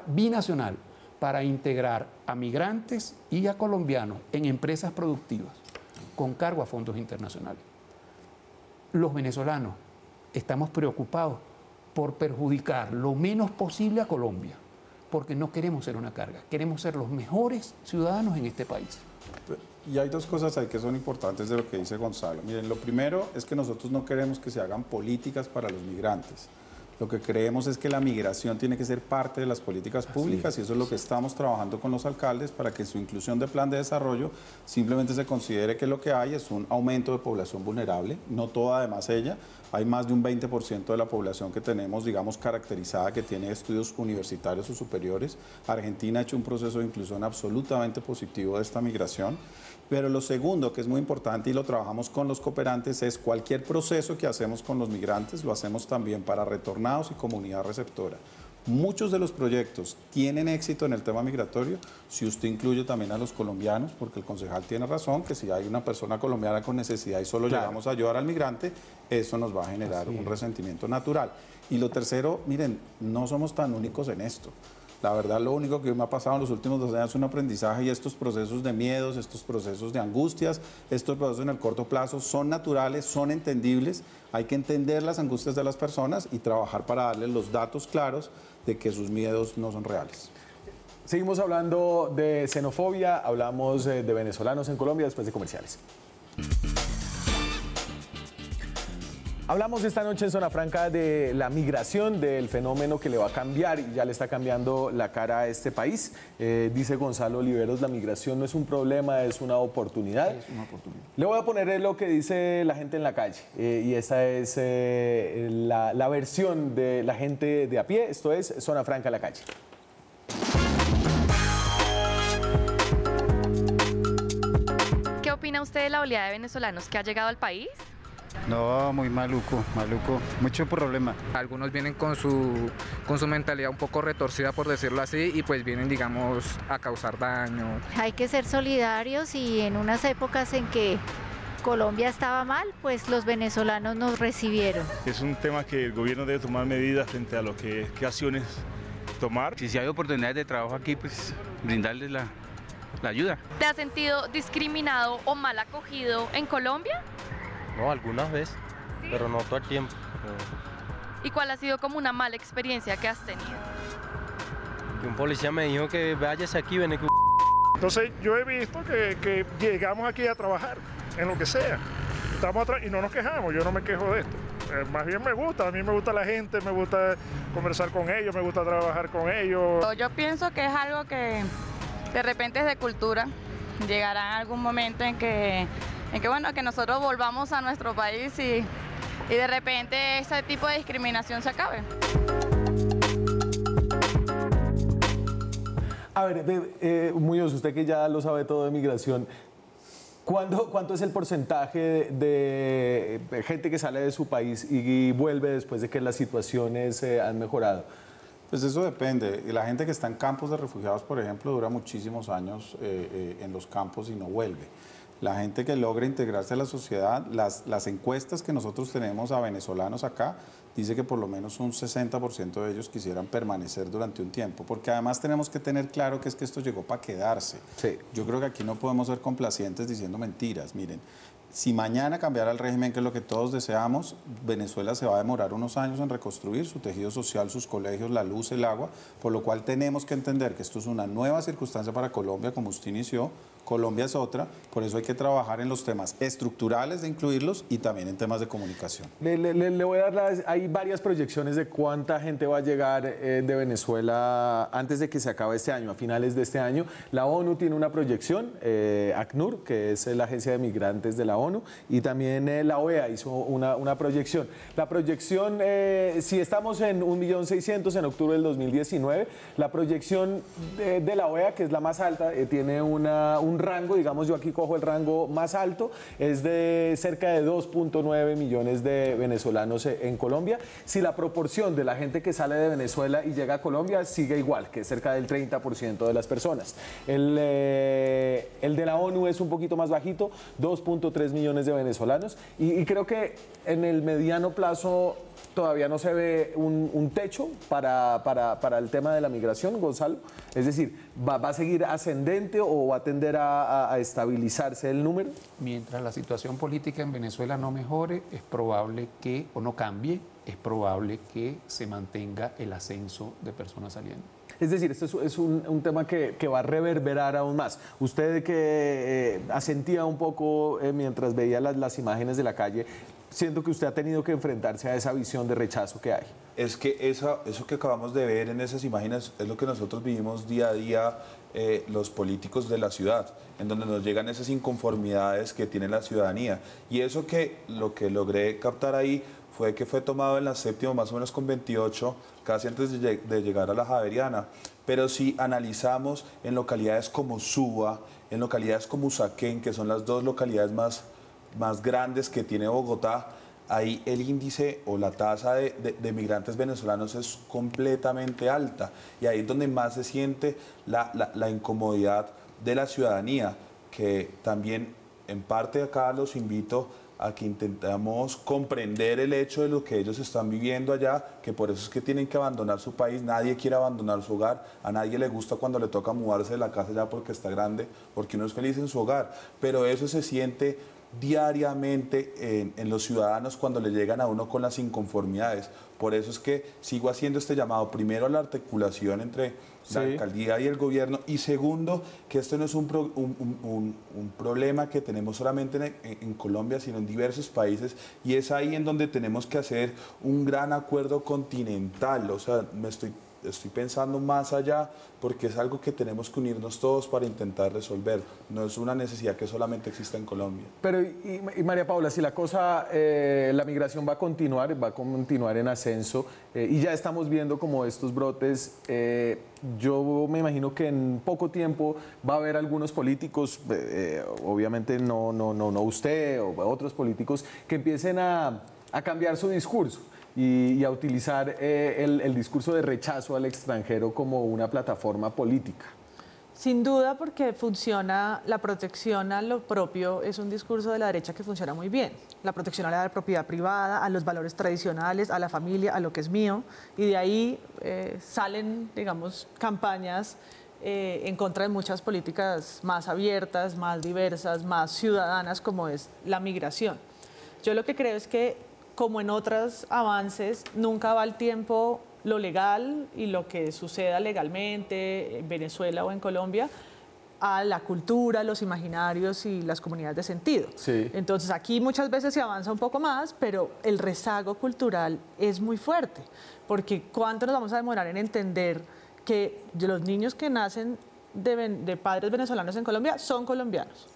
binacional para integrar a migrantes y a colombianos en empresas productivas con cargo a fondos internacionales. Los venezolanos estamos preocupados por perjudicar lo menos posible a Colombia, porque no queremos ser una carga, queremos ser los mejores ciudadanos en este país. Y hay 2 cosas ahí que son importantes de lo que dice Gonzalo. Miren, lo primero es que nosotros no queremos que se hagan políticas para los migrantes. Lo que creemos es que la migración tiene que ser parte de las políticas públicas y eso es lo que estamos trabajando con los alcaldes para que su inclusión de plan de desarrollo simplemente se considere que lo que hay es un aumento de población vulnerable, no toda además ella. Hay más de un 20% de la población que tenemos, digamos, caracterizada, que tiene estudios universitarios o superiores. Argentina ha hecho un proceso de inclusión absolutamente positivo de esta migración. Pero lo segundo, que es muy importante y lo trabajamos con los cooperantes, es cualquier proceso que hacemos con los migrantes, lo hacemos también para retornados y comunidad receptora. Muchos de los proyectos tienen éxito en el tema migratorio si usted incluye también a los colombianos, porque el concejal tiene razón, que si hay una persona colombiana con necesidad y solo llegamos a ayudar al migrante, eso nos va a generar un resentimiento natural. Y lo tercero, miren, no somos tan únicos en esto. La verdad, lo único que me ha pasado en los últimos 2 años es un aprendizaje y estos procesos de miedos, estos procesos de angustias, estos procesos en el corto plazo son naturales, son entendibles. Hay que entender las angustias de las personas y trabajar para darles los datos claros de que sus miedos no son reales. Seguimos hablando de xenofobia, hablamos de venezolanos en Colombia después de comerciales. Hablamos esta noche en Zona Franca de la migración, del fenómeno que le va a cambiar y ya le está cambiando la cara a este país. Dice Gonzalo Oliveros, la migración no es un problema, es una oportunidad. Es una oportunidad. Le voy a poner lo que dice la gente en la calle y esa es la versión de la gente de a pie. Esto es Zona Franca en la calle. ¿Qué opina usted de la oleada de venezolanos que ha llegado al país? No, muy maluco, mucho problema. Algunos vienen con su mentalidad un poco retorcida, por decirlo así, y pues vienen, digamos, a causar daño. Hay que ser solidarios y en unas épocas en que Colombia estaba mal, pues los venezolanos nos recibieron. Es un tema que el gobierno debe tomar medidas frente a lo que qué acciones tomar. Si hay oportunidades de trabajo aquí, pues brindarles la ayuda. ¿Te has sentido discriminado o mal acogido en Colombia? No, algunas veces, ¿sí? Pero no todo el tiempo. ¿Y cuál ha sido como una mala experiencia que has tenido? Un policía me dijo que váyase aquí, ven aquí. Entonces yo he visto que llegamos aquí a trabajar en lo que sea. Estamos y no nos quejamos, yo no me quejo de esto. Más bien me gusta, a mí me gusta la gente, me gusta conversar con ellos, me gusta trabajar con ellos. Yo pienso que es algo que de repente es de cultura. Llegará algún momento en que bueno, que nosotros volvamos a nuestro país y de repente ese tipo de discriminación se acabe. A ver, Muñoz, usted que ya lo sabe todo de migración, ¿cuánto es el porcentaje de gente que sale de su país y vuelve después de que las situaciones han mejorado? Pues eso depende. La gente que está en campos de refugiados, por ejemplo, dura muchísimos años en los campos y no vuelve. La gente que logra integrarse a la sociedad, las encuestas que nosotros tenemos a venezolanos acá, dice que por lo menos un 60% de ellos quisieran permanecer durante un tiempo, porque además tenemos que tener claro que es que esto llegó para quedarse. Sí. Yo creo que aquí no podemos ser complacientes diciendo mentiras. Miren, Si mañana cambiara el régimen, que es lo que todos deseamos, Venezuela se va a demorar unos años en reconstruir su tejido social, sus colegios, la luz, el agua, por lo cual tenemos que entender que esto es una nueva circunstancia para Colombia, como usted inició. Colombia es otra, por eso hay que trabajar en los temas estructurales de incluirlos y también en temas de comunicación. Le voy a dar, hay varias proyecciones de cuánta gente va a llegar de Venezuela antes de que se acabe este año, a finales de este año. La ONU tiene una proyección, ACNUR, que es la Agencia de Migrantes de la ONU, y también la OEA hizo una proyección. La proyección, si estamos en 1.600.000 en octubre del 2019, la proyección de la OEA, que es la más alta, tiene un rango, digamos, yo aquí cojo el rango más alto, es de cerca de 2.9 millones de venezolanos en Colombia. Si la proporción de la gente que sale de Venezuela y llega a Colombia sigue igual, que es cerca del 30% de las personas. El de la ONU es un poquito más bajito, 2.3 millones de venezolanos, y creo que en el mediano plazo todavía no se ve un techo para el tema de la migración, Gonzalo. Es decir, ¿va a seguir ascendente o va a tender a estabilizarse el número? Mientras la situación política en Venezuela no mejore, es probable que, o no cambie, es probable que se mantenga el ascenso de personas saliendo. Es decir, este es un tema que va a reverberar aún más. Usted que asentía un poco mientras veía las imágenes de la calle, siento que usted ha tenido que enfrentarse a esa visión de rechazo que hay. Es que eso que acabamos de ver en esas imágenes es lo que nosotros vivimos día a día los políticos de la ciudad, en donde nos llegan esas inconformidades que tiene la ciudadanía. Y eso lo que logré captar ahí fue que fue tomado en la séptima, más o menos con 28, casi antes de llegar a la Javeriana. Pero si analizamos en localidades como Suba, en localidades como Usaquén, que son las dos localidades más grandes que tiene Bogotá, ahí el índice o la tasa de migrantes venezolanos es completamente alta. Y ahí es donde más se siente la incomodidad de la ciudadanía, que también en parte acá los invito a que intentamos comprender el hecho de lo que ellos están viviendo allá, que por eso es que tienen que abandonar su país. Nadie quiere abandonar su hogar, a nadie le gusta cuando le toca mudarse de la casa ya porque está grande, porque uno es feliz en su hogar, pero eso se siente diariamente en los ciudadanos cuando le llegan a uno con las inconformidades. Por eso es que sigo haciendo este llamado, primero a la articulación entre la alcaldía y el gobierno, y segundo, que esto no es un problema que tenemos solamente en Colombia, sino en diversos países, y es ahí en donde tenemos que hacer un gran acuerdo continental. O sea, estoy pensando más allá, porque es algo que tenemos que unirnos todos para intentar resolver. No es una necesidad que solamente exista en Colombia. Pero, y María Paula, si la cosa, la migración va a continuar en ascenso, y ya estamos viendo como estos brotes, yo me imagino que en poco tiempo va a haber algunos políticos, obviamente no usted o otros políticos, que empiecen a cambiar su discurso y a utilizar el discurso de rechazo al extranjero como una plataforma política. Sin duda, porque funciona la protección a lo propio, es un discurso de la derecha que funciona muy bien. La protección a la propiedad privada, a los valores tradicionales, a la familia, a lo que es mío, y de ahí salen, digamos, campañas en contra de muchas políticas más abiertas, más diversas, más ciudadanas, como es la migración. Yo lo que creo es que, como en otros avances, nunca va al tiempo lo legal y lo que suceda legalmente en Venezuela o en Colombia a la cultura, los imaginarios y las comunidades de sentido. Sí. Entonces aquí muchas veces se avanza un poco más, pero el rezago cultural es muy fuerte, porque ¿cuánto nos vamos a demorar en entender que los niños que nacen de padres venezolanos en Colombia son colombianos?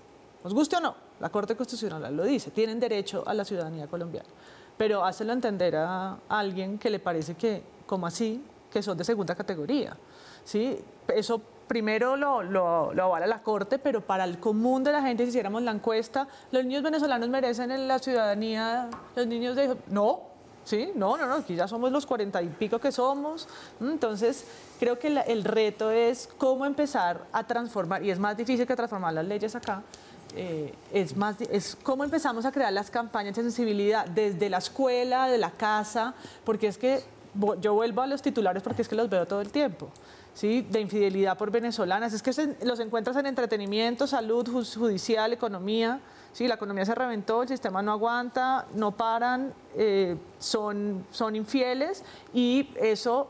Nos guste o no, la Corte Constitucional lo dice, tienen derecho a la ciudadanía colombiana. Pero hácelo entender a alguien que le parece que, como así, que son de segunda categoría, ¿sí? Eso primero lo avala la Corte, pero para el común de la gente, si hiciéramos la encuesta, ¿los niños venezolanos merecen la ciudadanía? ¿Los niños de...? No, ¿sí? No, aquí ya somos los 40 y pico que somos. Entonces, creo que el reto es cómo empezar a transformar, y es más difícil que transformar las leyes acá, es cómo empezamos a crear las campañas de sensibilidad desde la escuela, de la casa, porque es que yo vuelvo a los titulares porque es que los veo todo el tiempo. ¿sí? De infidelidad por venezolanas. Es que los encuentras en entretenimiento, salud, judicial, economía. Sí, la economía se reventó, el sistema no aguanta, no paran, son infieles y eso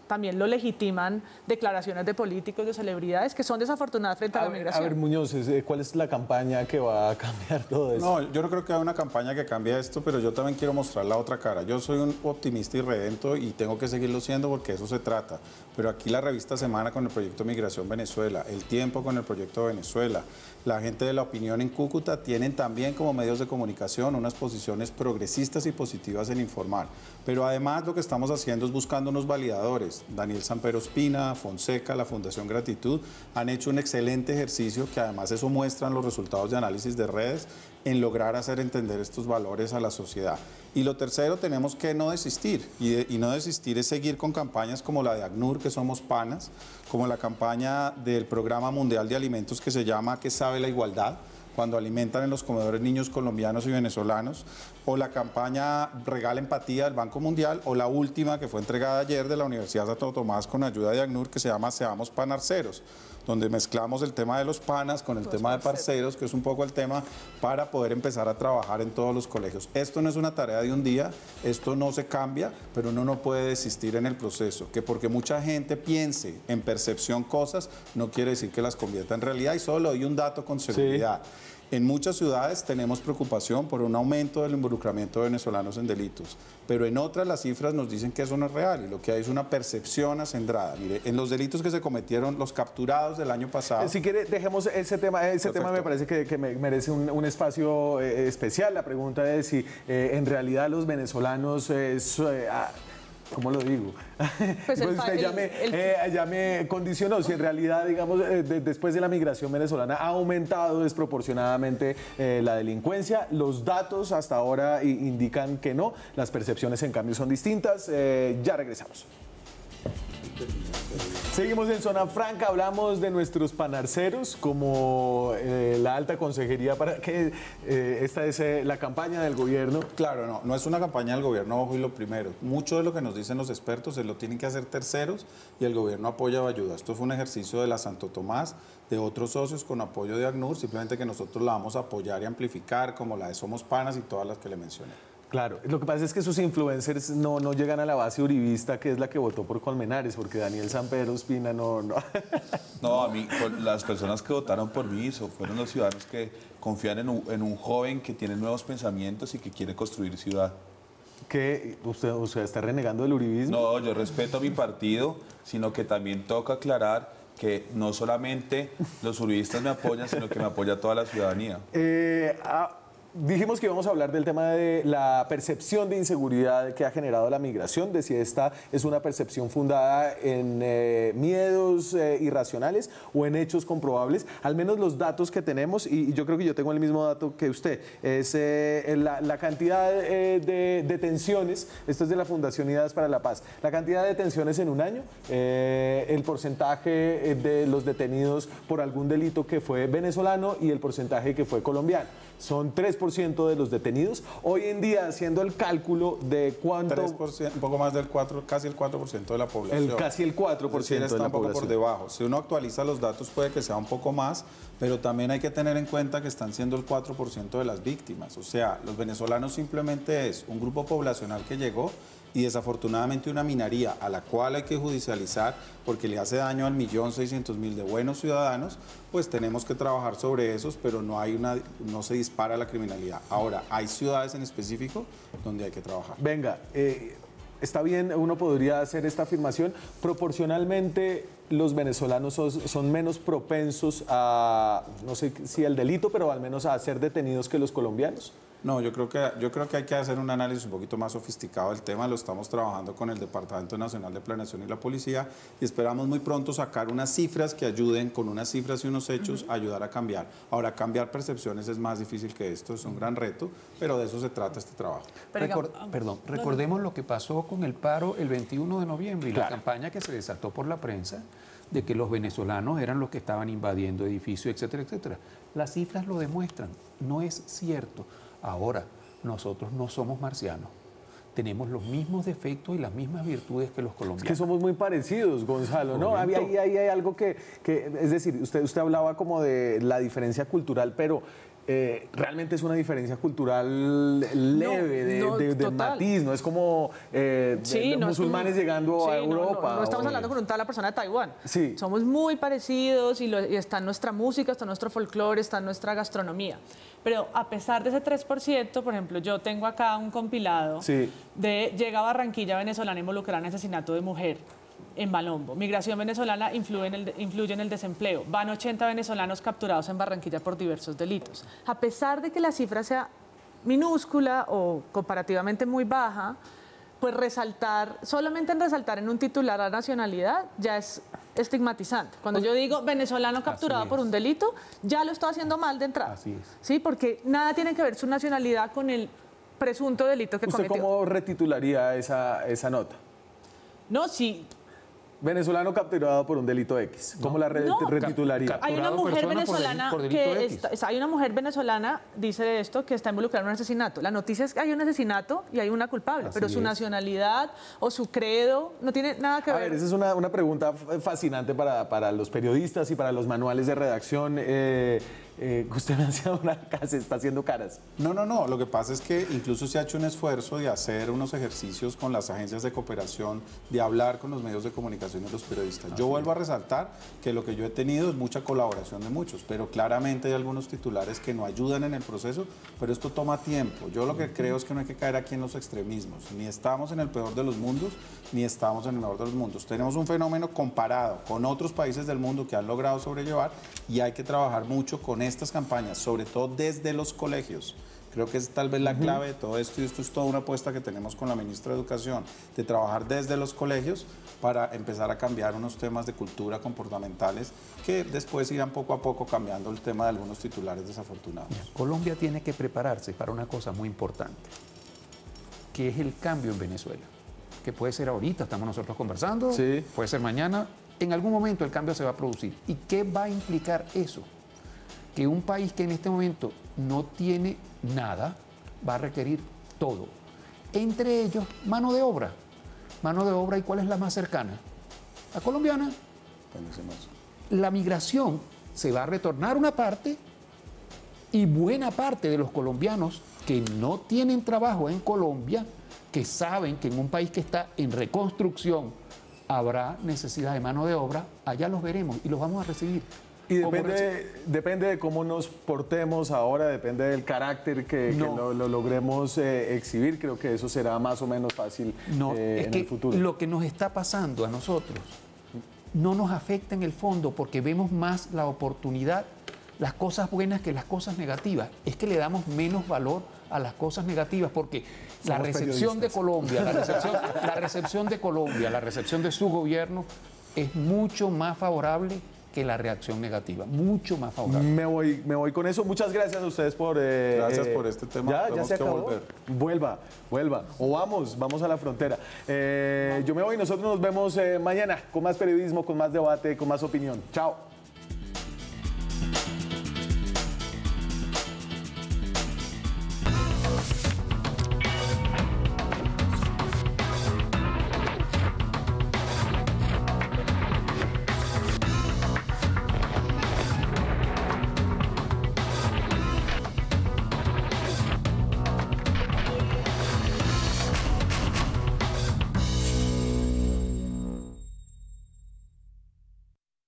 también lo legitiman declaraciones de políticos, de celebridades que son desafortunadas frente a la migración. A ver, Muñoz, ¿cuál es la campaña que va a cambiar todo eso? No, yo no creo que haya una campaña que cambie esto, pero yo también quiero mostrar la otra cara. Yo soy un optimista y redento y tengo que seguirlo siendo porque eso se trata. Pero aquí la revista Semana con el proyecto Migración Venezuela, El Tiempo con el proyecto Venezuela, la gente de La Opinión en Cúcuta tienen también como medios de comunicación unas posiciones progresistas y positivas en informar. Pero además lo que estamos haciendo es buscando unos validadores. Daniel Sampero Espina, Fonseca, la Fundación Gratitud han hecho un excelente ejercicio que además eso muestran los resultados de análisis de redes en lograr hacer entender estos valores a la sociedad. Y lo tercero, tenemos que no desistir, y no desistir es seguir con campañas como la de ACNUR, que somos panas, como la campaña del Programa Mundial de Alimentos que se llama ¿Qué sabe la igualdad?, cuando alimentan en los comedores niños colombianos y venezolanos, o la campaña Regala Empatía del Banco Mundial, o la última que fue entregada ayer de la Universidad Santo Tomás con ayuda de ACNUR, que se llama Seamos Panarceros, donde mezclamos el tema de los panas con el tema de parceros, que es un poco el tema para poder empezar a trabajar en todos los colegios. Esto no es una tarea de un día, esto no se cambia, pero uno no puede desistir en el proceso, que porque mucha gente piense en percepción cosas, no quiere decir que las convierta en realidad, y solo doy un dato con seguridad. Sí. En muchas ciudades tenemos preocupación por un aumento del involucramiento de venezolanos en delitos, pero en otras las cifras nos dicen que eso no es real y lo que hay es una percepción acendrada. Mire, en los delitos que se cometieron, los capturados del año pasado... Si quiere, dejemos ese tema me parece que merece un espacio especial. La pregunta es si en realidad los venezolanos... ¿Cómo lo digo? Pues usted ya me condicionó. Si en realidad, digamos, después de la migración venezolana ha aumentado desproporcionadamente la delincuencia, los datos hasta ahora indican que no. Las percepciones, en cambio, son distintas. Ya regresamos. Seguimos en Zona Franca, hablamos de nuestros panarceros, como la alta consejería para que esta es la campaña del gobierno. Claro, no es una campaña del gobierno, ojo, y lo primero, mucho de lo que nos dicen los expertos se lo tienen que hacer terceros y el gobierno apoya o ayuda. Esto fue un ejercicio de la Santo Tomás, de otros socios con apoyo de ACNUR, simplemente que nosotros la vamos a apoyar y amplificar, como la de Somos Panas y todas las que le mencioné. Claro, lo que pasa es que sus influencers no llegan a la base uribista, que es la que votó por Colmenares, porque Daniel Sampero Espina no. No, a mí, las personas que votaron por mí fueron los ciudadanos que confían en un joven que tiene nuevos pensamientos y que quiere construir ciudad. ¿Qué? ¿Usted está renegando del uribismo? No, yo respeto a mi partido, sino que también toca aclarar que no solamente los uribistas me apoyan, sino que me apoya toda la ciudadanía. Dijimos que íbamos a hablar del tema de la percepción de inseguridad que ha generado la migración, de si esta es una percepción fundada en miedos irracionales o en hechos comprobables. Al menos los datos que tenemos, y yo creo que yo tengo el mismo dato que usted, es la cantidad de detenciones, esto es de la Fundación Unidas para la Paz, la cantidad de detenciones en un año, el porcentaje de los detenidos por algún delito que fue venezolano y el porcentaje que fue colombiano. Son 3% de los detenidos. Hoy en día, haciendo el cálculo de cuánto... 3%, un poco más del 4%, casi el 4% de la población. Casi el 4% es decir, está un poco por debajo. Si uno actualiza los datos puede que sea un poco más, pero también hay que tener en cuenta que están siendo el 4% de las víctimas. O sea, los venezolanos simplemente es un grupo poblacional que llegó y desafortunadamente una minoría a la cual hay que judicializar porque le hace daño al 1.600.000 de buenos ciudadanos, pues tenemos que trabajar sobre esos, pero no se dispara la criminalidad. Ahora, hay ciudades en específico donde hay que trabajar. Venga, está bien, uno podría hacer esta afirmación, proporcionalmente los venezolanos son menos propensos a, no sé si al delito, pero al menos a ser detenidos que los colombianos. No, yo creo que hay que hacer un análisis un poquito más sofisticado del tema. Lo estamos trabajando con el Departamento Nacional de Planeación y la Policía y esperamos muy pronto sacar unas cifras que ayuden, con unas cifras y unos hechos, a ayudar a cambiar. Ahora, cambiar percepciones es más difícil que esto, es un gran reto, pero de eso se trata este trabajo. Recordemos lo que pasó con el paro el 21 de noviembre y la campaña que se desató por la prensa de que los venezolanos eran los que estaban invadiendo edificios, etcétera, etcétera. Las cifras lo demuestran, no es cierto. Ahora, nosotros no somos marcianos. tenemos los mismos defectos y las mismas virtudes que los colombianos. Es que somos muy parecidos, Gonzalo, ¿no? Ahí hay algo que, es decir, usted hablaba como de la diferencia cultural, pero realmente es una diferencia cultural leve, de matiz, no es como los musulmanes llegando a Europa. No estamos hablando con la persona de Taiwán. Sí. Somos muy parecidos y está en nuestra música, está en nuestro folclore, está en nuestra gastronomía. Pero a pesar de ese 3%, por ejemplo, yo tengo acá un compilado de llega a Barranquilla venezolana involucrada en asesinato de mujer en Balombo. Migración venezolana influye en el desempleo. Van 80 venezolanos capturados en Barranquilla por diversos delitos. A pesar de que la cifra sea minúscula o comparativamente muy baja, pues solamente en resaltar en un titular la nacionalidad ya es estigmatizante. Cuando yo digo venezolano capturado por un delito, ya lo estoy haciendo mal de entrada. Así es. Sí, porque nada tiene que ver su nacionalidad con el presunto delito que cometió. ¿Usted cómo retitularía esa nota? No, sí. Venezolano capturado por un delito X. ¿Cómo la retitularía? Hay una mujer venezolana hay una mujer venezolana, dice esto, que está involucrada en un asesinato. La noticia es que hay un asesinato y hay una culpable, pero su nacionalidad o su credo no tiene nada que ver. A ver, esa es una pregunta fascinante para los periodistas y para los manuales de redacción. Usted me hacía se está haciendo caras. No. Lo que pasa es que incluso se ha hecho un esfuerzo de hacer unos ejercicios con las agencias de cooperación, de hablar con los medios de comunicación y los periodistas. Yo vuelvo a resaltar que lo que yo he tenido es mucha colaboración de muchos, pero claramente hay algunos titulares que no ayudan en el proceso, pero esto toma tiempo. Yo lo que creo es que no hay que caer aquí en los extremismos. Ni estamos en el peor de los mundos, ni estamos en el mejor de los mundos. Tenemos un fenómeno comparado con otros países del mundo que han logrado sobrellevar y hay que trabajar mucho con estas campañas, sobre todo desde los colegios. Creo que es tal vez la clave de todo esto y esto es toda una apuesta que tenemos con la ministra de Educación, de trabajar desde los colegios para empezar a cambiar unos temas de cultura comportamentales que después irán poco a poco cambiando el tema de algunos titulares desafortunados. Colombia tiene que prepararse para una cosa muy importante, que es el cambio en Venezuela, que puede ser ahorita, estamos nosotros conversando, puede ser mañana, en algún momento el cambio se va a producir. ¿Y qué va a implicar eso? Que un país que en este momento no tiene nada va a requerir todo. Entre ellos, mano de obra. Mano de obra, ¿y cuál es la más cercana? La colombiana. La migración se va a retornar una parte y buena parte de los colombianos que no tienen trabajo en Colombia, que saben que en un país que está en reconstrucción habrá necesidad de mano de obra, allá los veremos y los vamos a recibir. Y depende de cómo nos portemos ahora, depende del carácter que lo logremos exhibir. Creo que eso será más o menos fácil en el futuro. Lo que nos está pasando a nosotros no nos afecta en el fondo porque vemos más la oportunidad, las cosas buenas que las cosas negativas. Es que le damos menos valor a las cosas negativas porque la recepción de Colombia, la recepción de Colombia, la recepción de su gobierno es mucho más favorable que la reacción negativa, mucho más favorable. Me voy con eso. Muchas gracias a ustedes por... gracias por este tema. Ya se acabó. Vuelva. O vamos a la frontera. Yo me voy. Nosotros nos vemos mañana con más periodismo, con más debate, con más opinión. Chao.